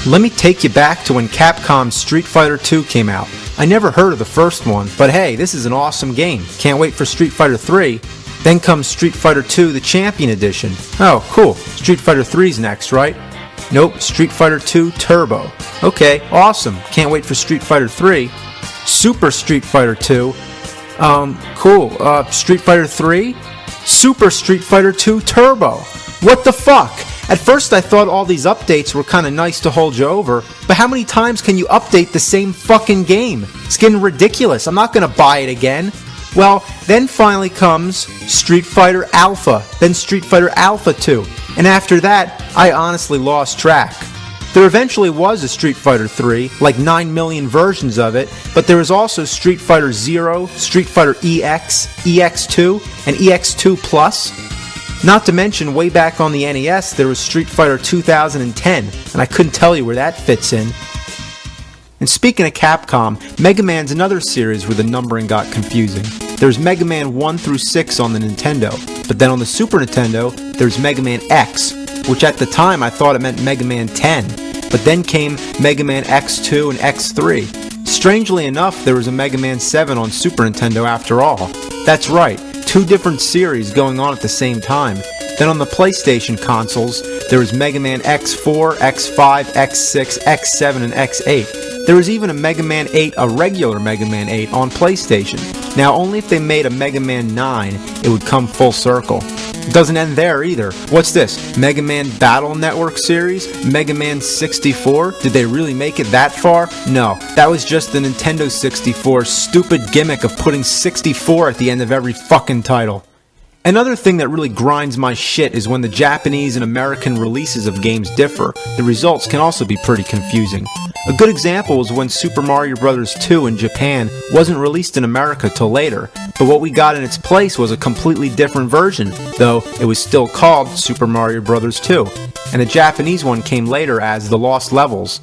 Let me take you back to when Capcom's Street Fighter II came out. I never heard of the first one, but hey, this is an awesome game. Can't wait for Street Fighter 3. Then comes Street Fighter II, the Champion Edition. Oh, cool. Street Fighter 3's next, right? Nope, Street Fighter II Turbo. Okay, awesome. Can't wait for Street Fighter 3. Super Street Fighter 2. Cool. Street Fighter 3? Super Street Fighter 2 Turbo. What the fuck? At first I thought all these updates were kinda nice to hold you over, but how many times can you update the same fucking game? It's getting ridiculous. I'm not gonna buy it again. Well, then finally comes Street Fighter Alpha, then Street Fighter Alpha 2, and after that, I honestly lost track. There eventually was a Street Fighter 3, like 9 million versions of it, but there was also Street Fighter Zero, Street Fighter EX, EX2, and EX2 Plus. Not to mention, way back on the NES, there was Street Fighter 2010, and I couldn't tell you where that fits in. And speaking of Capcom, Mega Man's another series where the numbering got confusing. There's Mega Man 1 through 6 on the Nintendo, but then on the Super Nintendo, there's Mega Man X, which at the time I thought it meant Mega Man 10, but then came Mega Man X2 and X3. Strangely enough, there was a Mega Man 7 on Super Nintendo after all. That's right, 2 different series going on at the same time. Then on the PlayStation consoles, there was Mega Man X4, X5, X6, X7, and X8. There was even a Mega Man 8, a regular Mega Man 8, on PlayStation. Now, only if they made a Mega Man 9, it would come full circle. It doesn't end there either. What's this? Mega Man Battle Network series? Mega Man 64? Did they really make it that far? No, that was just the Nintendo 64's stupid gimmick of putting 64 at the end of every fucking title. Another thing that really grinds my shit is when the Japanese and American releases of games differ. The results can also be pretty confusing. A good example was when Super Mario Bros. 2 in Japan wasn't released in America till later, but what we got in its place was a completely different version, though it was still called Super Mario Bros. 2, and the Japanese one came later as The Lost Levels.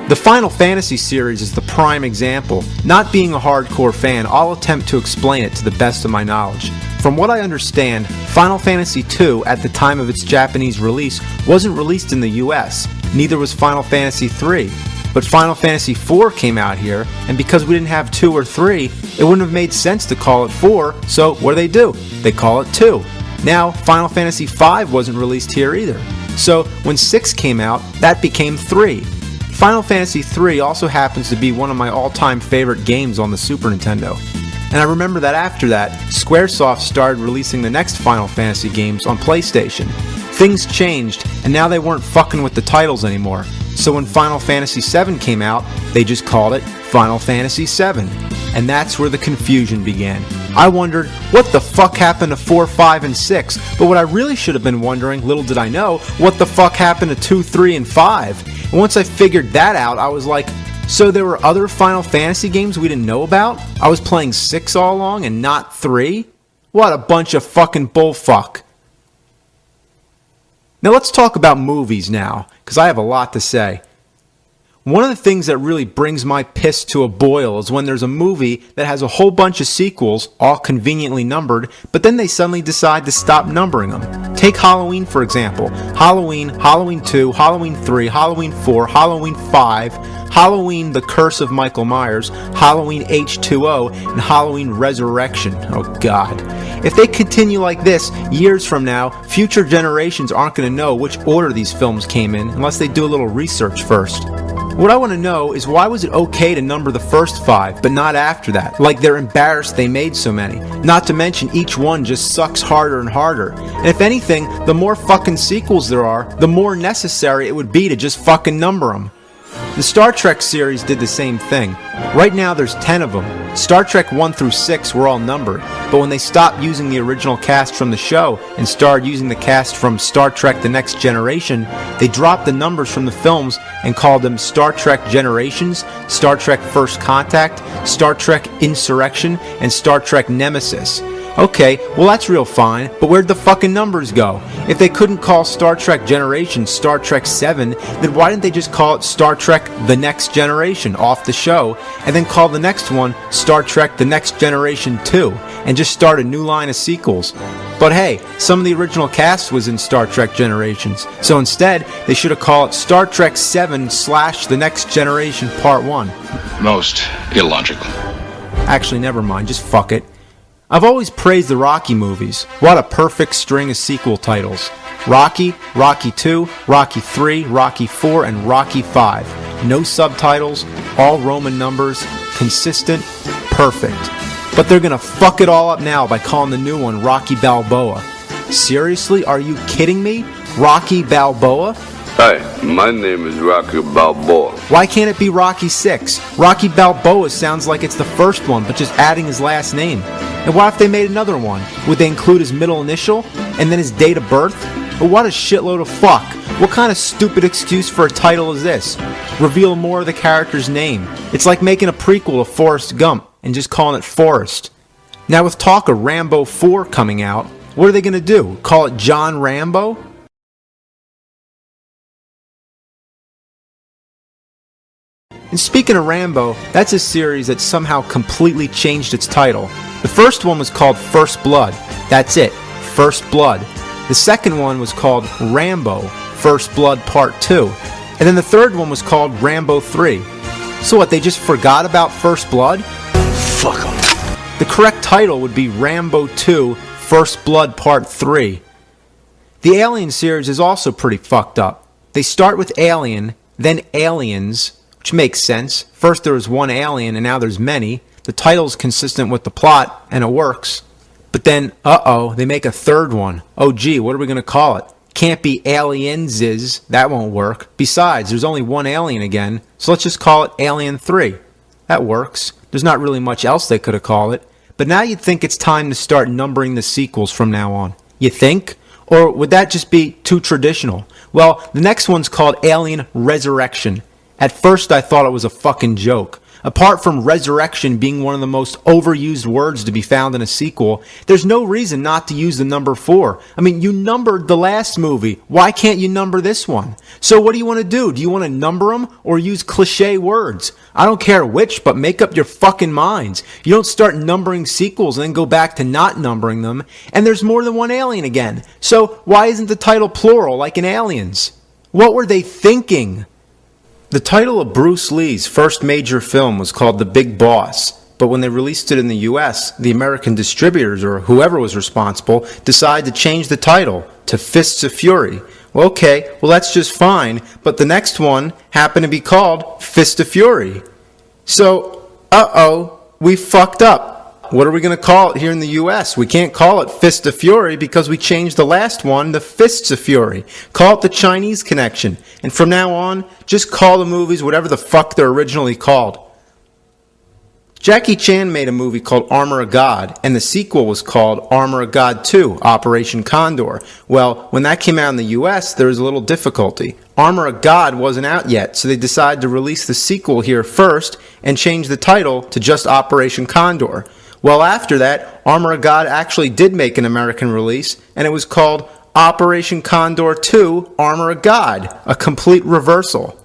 The Final Fantasy series is the prime example. Not being a hardcore fan, I'll attempt to explain it to the best of my knowledge. From what I understand, Final Fantasy II, at the time of its Japanese release, wasn't released in the US. Neither was Final Fantasy III. But Final Fantasy IV came out here, and because we didn't have 2 or 3, it wouldn't have made sense to call it 4, so what do? They call it 2. Now, Final Fantasy V wasn't released here either. So, when 6 came out, that became 3. Final Fantasy III also happens to be one of my all-time favorite games on the Super Nintendo. And I remember that after that, Squaresoft started releasing the next Final Fantasy games on PlayStation. Things changed, and now they weren't fucking with the titles anymore. So when Final Fantasy VII came out, they just called it Final Fantasy VII. And that's where the confusion began. I wondered, what the fuck happened to 4, 5, and 6? But what I really should have been wondering, little did I know, what the fuck happened to 2, 3, and 5? And once I figured that out, I was like, so there were other Final Fantasy games we didn't know about? I was playing 6 all along and not 3? What a bunch of fucking bullfuck. Now let's talk about movies now, because I have a lot to say. One of the things that really brings my piss to a boil is when there's a movie that has a whole bunch of sequels, all conveniently numbered, but then they suddenly decide to stop numbering them. Take Halloween for example. Halloween, Halloween 2, Halloween 3, Halloween 4, Halloween 5, Halloween The Curse of Michael Myers, Halloween H2O, and Halloween Resurrection. Oh God. If they continue like this, years from now, future generations aren't going to know which order these films came in unless they do a little research first. What I want to know is why was it okay to number the first 5, but not after that? Like they're embarrassed they made so many. Not to mention each one just sucks harder and harder. And if anything, the more fucking sequels there are, the more necessary it would be to just fucking number them. The Star Trek series did the same thing. Right now there's 10 of them. Star Trek 1 through 6 were all numbered, but when they stopped using the original cast from the show and started using the cast from Star Trek The Next Generation, they dropped the numbers from the films and called them Star Trek Generations, Star Trek First Contact, Star Trek Insurrection, and Star Trek Nemesis. Okay, well that's real fine, but where'd the fucking numbers go? If they couldn't call Star Trek Generation Star Trek 7, then why didn't they just call it Star Trek The Next Generation off the show, and then call the next one Star Trek The Next Generation 2, and just start a new line of sequels? But hey, some of the original cast was in Star Trek Generations, so instead they should have called it Star Trek 7 / The Next Generation Part 1. Most illogical. Actually, never mind, just fuck it. I've always praised the Rocky movies. What a perfect string of sequel titles. Rocky, Rocky 2, Rocky 3, Rocky 4, and Rocky 5. No subtitles, all Roman numbers, consistent, perfect. But they're gonna fuck it all up now by calling the new one Rocky Balboa. Seriously, are you kidding me? Rocky Balboa? Hi, my name is Rocky Balboa. Why can't it be Rocky 6? Rocky Balboa sounds like it's the first one, but just adding his last name. And what if they made another one? Would they include his middle initial? And then his date of birth? But what a shitload of fuck. What kind of stupid excuse for a title is this? Reveal more of the character's name. It's like making a prequel of Forrest Gump and just calling it Forrest. Now with talk of Rambo 4 coming out, what are they going to do? Call it John Rambo? And speaking of Rambo, that's a series that somehow completely changed its title. The first one was called First Blood. That's it, First Blood. The second one was called Rambo, First Blood Part 2. And then the third one was called Rambo 3. So what, they just forgot about First Blood? Fuck 'em. The correct title would be Rambo 2, First Blood Part 3. The Alien series is also pretty fucked up. They start with Alien, then Aliens, which makes sense. First there was one alien and now there's many. The title's consistent with the plot, and it works. But then, they make a third one. Oh gee, what are we going to call it? Can't be Alienses, that won't work. Besides, there's only one alien again, so let's just call it Alien 3. That works. There's not really much else they could have called it. But now you'd think it's time to start numbering the sequels from now on. You think? Or would that just be too traditional? Well, the next one's called Alien Resurrection. At first I thought it was a fucking joke. Apart from resurrection being one of the most overused words to be found in a sequel, there's no reason not to use the number 4. I mean, you numbered the last movie. Why can't you number this one? So what do you want to do? Do you want to number them or use cliche words? I don't care which, but make up your fucking minds. You don't start numbering sequels and then go back to not numbering them. And there's more than one alien again. So why isn't the title plural like in Aliens? What were they thinking? The title of Bruce Lee's first major film was called The Big Boss, but when they released it in the US, the American distributors, or whoever was responsible, decided to change the title to Fists of Fury. Well, okay, that's just fine, but the next one happened to be called Fist of Fury. So, we fucked up. What are we going to call it here in the US? We can't call it Fist of Fury because we changed the last one to Fists of Fury. Call it The Chinese Connection. And from now on, just call the movies whatever the fuck they're originally called. Jackie Chan made a movie called Armor of God, and the sequel was called Armor of God 2, Operation Condor. Well, when that came out in the US, there was a little difficulty. Armor of God wasn't out yet, so they decided to release the sequel here first and change the title to just Operation Condor. Well, after that, Armor of God actually did make an American release, and it was called Operation Condor 2, Armor of God, a complete reversal.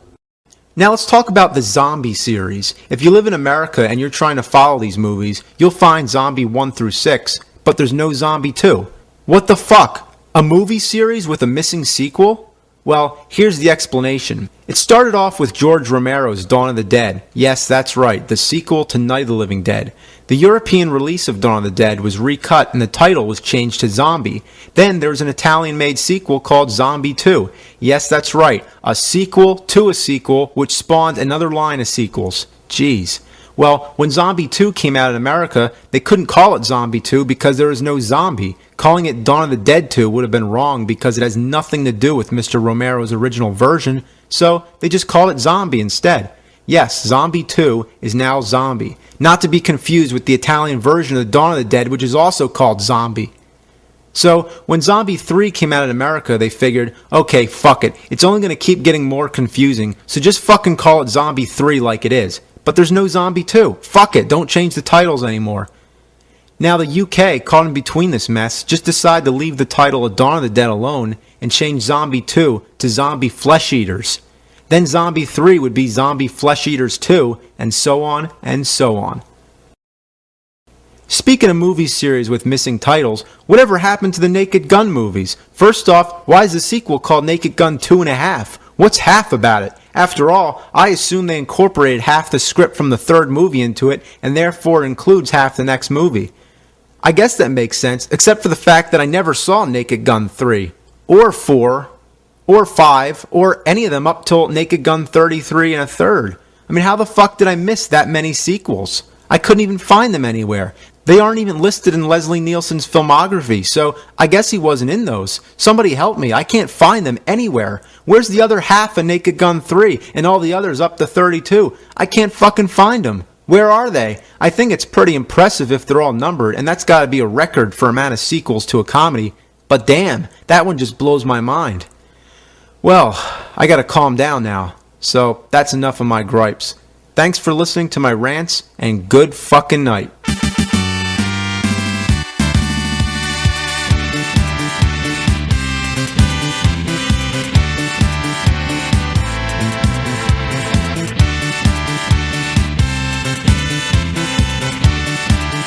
Now let's talk about the zombie series. If you live in America and you're trying to follow these movies, you'll find Zombie 1 through 6, but there's no Zombie 2. What the fuck? A movie series with a missing sequel? Well, here's the explanation. It started off with George Romero's Dawn of the Dead. Yes, that's right, the sequel to Night of the Living Dead. The European release of Dawn of the Dead was recut and the title was changed to Zombie. Then there was an Italian-made sequel called Zombie 2. Yes, that's right, a sequel to a sequel which spawned another line of sequels. Jeez. Well, when Zombie 2 came out in America, they couldn't call it Zombie 2 because there was no zombie. Calling it Dawn of the Dead 2 would have been wrong because it has nothing to do with Mr. Romero's original version, so they just called it Zombie instead. Yes, Zombie 2 is now Zombie, not to be confused with the Italian version of Dawn of the Dead, which is also called Zombie. So, when Zombie 3 came out in America, they figured, okay, fuck it, it's only going to keep getting more confusing, so just fucking call it Zombie 3 like it is. But there's no Zombie 2. Fuck it, don't change the titles anymore. Now the UK, caught in between this mess, just decided to leave the title of Dawn of the Dead alone and change Zombie 2 to Zombie Flesh Eaters. Then Zombie 3 would be Zombie Flesh Eaters 2, and so on and so on. Speaking of movie series with missing titles, whatever happened to the Naked Gun movies? First off, why is the sequel called Naked Gun 2.5? What's half about it? After all, I assume they incorporated half the script from the third movie into it, and therefore includes half the next movie. I guess that makes sense, except for the fact that I never saw Naked Gun 3, or 4, or 5, or any of them up till Naked Gun 33 and a third. I mean, how the fuck did I miss that many sequels? I couldn't even find them anywhere. They aren't even listed in Leslie Nielsen's filmography, so I guess he wasn't in those. Somebody help me, I can't find them anywhere. Where's the other half of Naked Gun 3 and all the others up to 32? I can't fucking find them. Where are they? I think it's pretty impressive if they're all numbered, and that's gotta be a record for amount of sequels to a comedy. But damn, that one just blows my mind. Well, I gotta calm down now, so that's enough of my gripes. Thanks for listening to my rants, and good fucking night.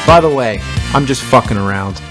By the way, I'm just fucking around.